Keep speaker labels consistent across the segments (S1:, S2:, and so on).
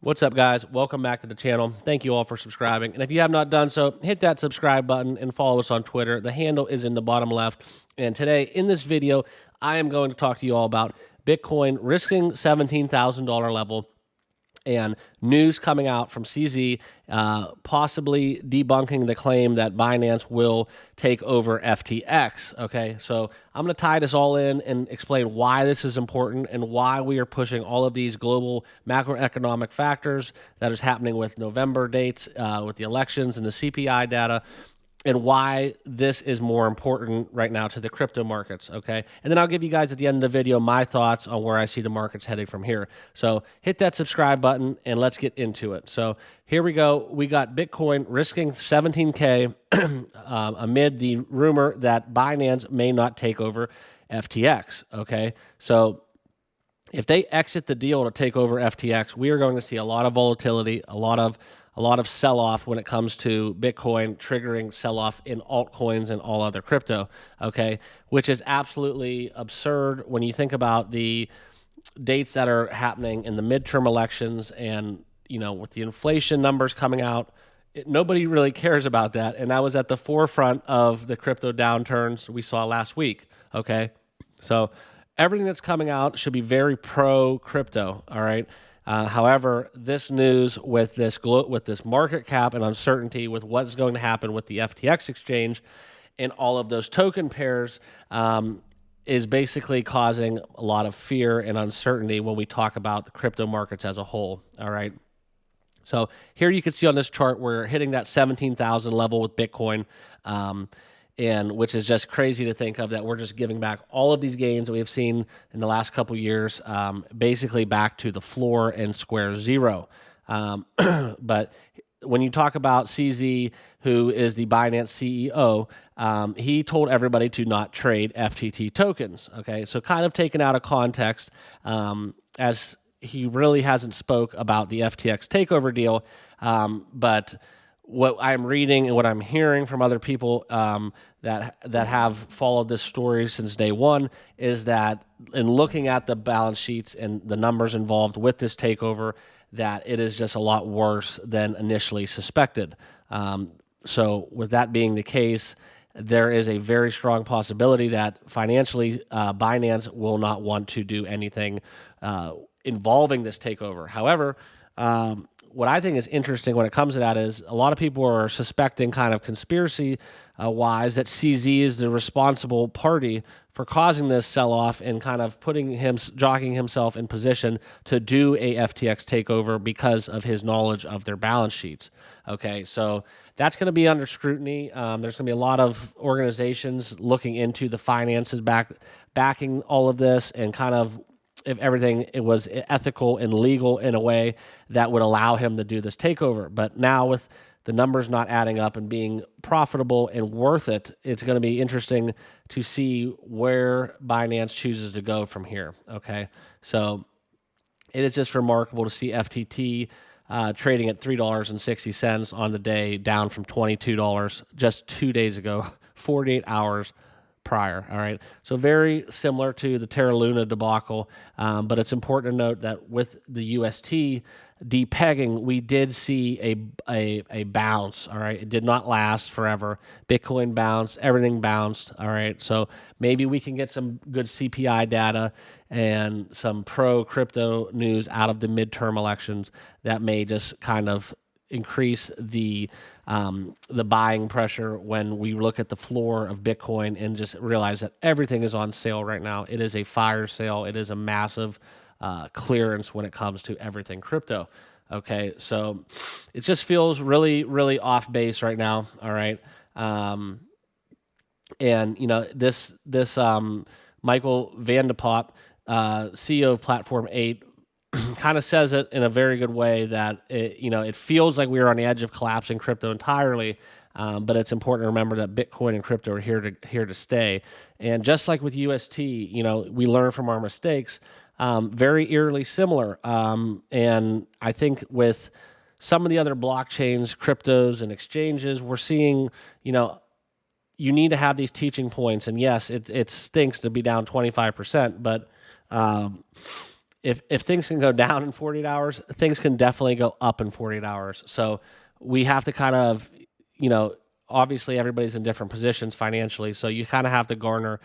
S1: What's up, guys? Welcome back to the channel. Thank you all for subscribing. And if you have not done so, hit that subscribe button and follow us on Twitter. The handle is in the bottom left. And today, in this video, I am going to talk to you all about Bitcoin risking $17,000 level and news coming out from CZ possibly debunking the claim that Binance will take over FTX. Okay, so I'm going to tie this all in and explain why this is important and why we are pushing all of these global macroeconomic factors that is happening with November dates, with the elections and the CPI data, and why this is more important right now to the crypto markets, okay? And then I'll give you guys at the end of the video my thoughts on where I see the markets heading from here. So hit that subscribe button and let's get into it. So here we go. We got Bitcoin risking 17K amid the rumor that Binance may not take over FTX, okay? So if they exit the deal to take over FTX, we are going to see a lot of volatility, a lot of sell-off when it comes to Bitcoin, triggering sell-off in altcoins and all other crypto, okay? Which is absolutely absurd when you think about the dates that are happening in the midterm elections and, you know, with the inflation numbers coming out, nobody really cares about that. And that was at the forefront of the crypto downturns we saw last week, okay? So everything that's coming out should be very pro-crypto, all right? However, this news with this market cap and uncertainty with what's going to happen with the FTX exchange and all of those token pairs is basically causing a lot of fear and uncertainty when we talk about the crypto markets as a whole. All right. So here you can see on this chart we're hitting that 17,000 level with Bitcoin. And which is just crazy to think of, that we're just giving back all of these gains that we have seen in the last couple of years, basically back to the floor and square zero. But when you talk about CZ, who is the Binance CEO, he told everybody to not trade FTT tokens. Okay, so kind of taken out of context, as he really hasn't spoke about the FTX takeover deal, but what I'm reading and what I'm hearing from other people that have followed this story since day one is that in looking at the balance sheets and the numbers involved with this takeover, that it is just a lot worse than initially suspected. So with that being the case, there is a very strong possibility that financially Binance will not want to do anything involving this takeover. However, what I think is interesting when it comes to that is a lot of people are suspecting, kind of conspiracy-wise, that CZ is the responsible party for causing this sell-off and kind of jockeying himself in position to do a FTX takeover because of his knowledge of their balance sheets. Okay, so that's going to be under scrutiny. There's going to be a lot of organizations looking into the finances backing all of this, and kind of if everything it was ethical and legal in a way that would allow him to do this takeover. But now with the numbers not adding up and being profitable and worth it, it's going to be interesting to see where Binance chooses to go from here, okay? So it is just remarkable to see FTT trading at $3.60 on the day, down from $22 just 2 days ago, 48 hours prior. All right, so very similar to the Terra Luna debacle, but it's important to note that with the UST depegging, we did see a bounce. All right, it did not last forever. Bitcoin bounced, everything bounced. All right, so maybe we can get some good CPI data and some pro crypto news out of the midterm elections that may just kind of increase the buying pressure when we look at the floor of Bitcoin and just realize that everything is on sale right now. It is a fire sale. It is a massive clearance when it comes to everything crypto. Okay, so it just feels really, really off base right now. All right, and you know this Michael Vandepop, CEO of Platform 8. Kind of says it in a very good way that it feels like we are on the edge of collapsing crypto entirely, but it's important to remember that Bitcoin and crypto are here to stay. And just like with UST, we learn from our mistakes. Very eerily similar, and I think with some of the other blockchains, cryptos, and exchanges, we're seeing you need to have these teaching points. And yes, it stinks to be down 25%, but if things can go down in 48 hours, things can definitely go up in 48 hours. So we have to kind of, you know, obviously everybody's in different positions financially, so you kind of have to garner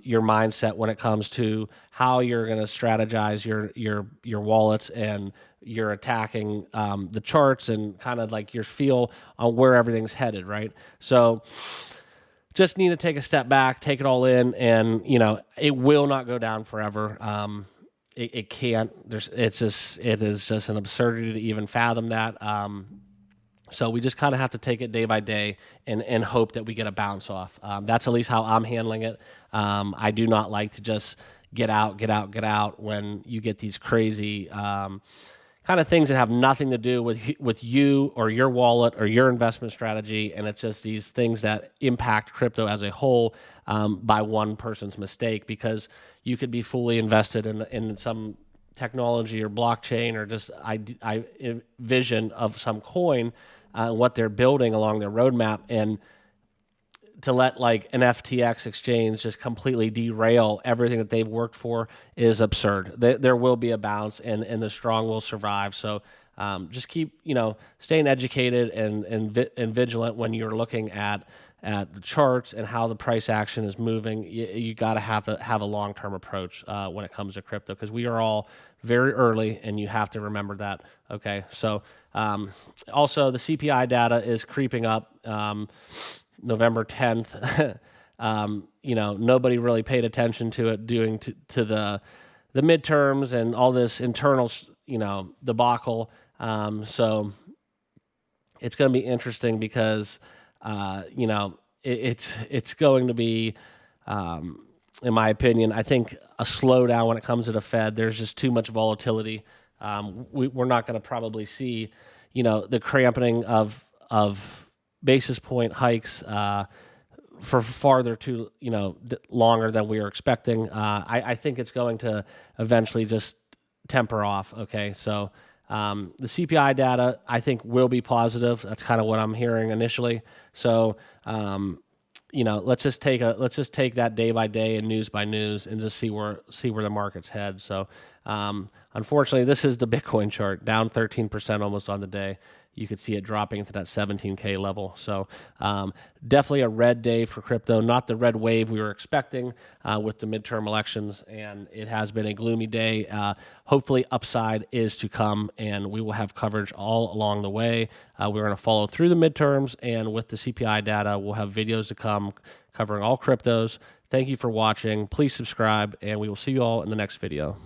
S1: your mindset when it comes to how you're going to strategize your wallets, and you're attacking the charts, and kind of like your feel on where everything's headed, right? So just need to take a step back, take it all in, and you know it will not go down forever. It can't. It is just an absurdity to even fathom that. So we just kind of have to take it day by day and hope that we get a bounce off. That's at least how I'm handling it. I do not like to just get out when you get these crazy kind of things that have nothing to do with you or your wallet or your investment strategy, and it's just these things that impact crypto as a whole by one person's mistake, because you could be fully invested in some technology or blockchain or just vision of some coin, what they're building along their roadmap, and to let like an FTX exchange just completely derail everything that they've worked for is absurd. There will be a bounce, and the strong will survive. So just keep, you know, staying educated and vigilant when you're looking at the charts and how the price action is moving. You got to have a long-term approach when it comes to crypto, because we are all very early, and you have to remember that. Okay, so also the CPI data is creeping up. November 10th, you know, nobody really paid attention to it due to the midterms and all this internal, you know, debacle. So it's going to be interesting because, you know, it's going to be, in my opinion, I think a slowdown when it comes to the Fed. There's just too much volatility. We're not going to probably see, you know, the cramping of basis point hikes for farther to, you know, longer than we were expecting. I think it's going to eventually just temper off. Okay, so the CPI data I think will be positive. That's kind of what I'm hearing initially. So you know, let's just take that day by day and news by news, and just see where the markets head. So unfortunately, this is the Bitcoin chart, down 13% almost on the day. You could see it dropping into that 17K level. So definitely a red day for crypto, not the red wave we were expecting with the midterm elections, and it has been a gloomy day. Hopefully upside is to come, and we will have coverage all along the way. We're going to follow through the midterms, and with the CPI data, we'll have videos to come covering all cryptos. Thank you for watching. Please subscribe, and we will see you all in the next video.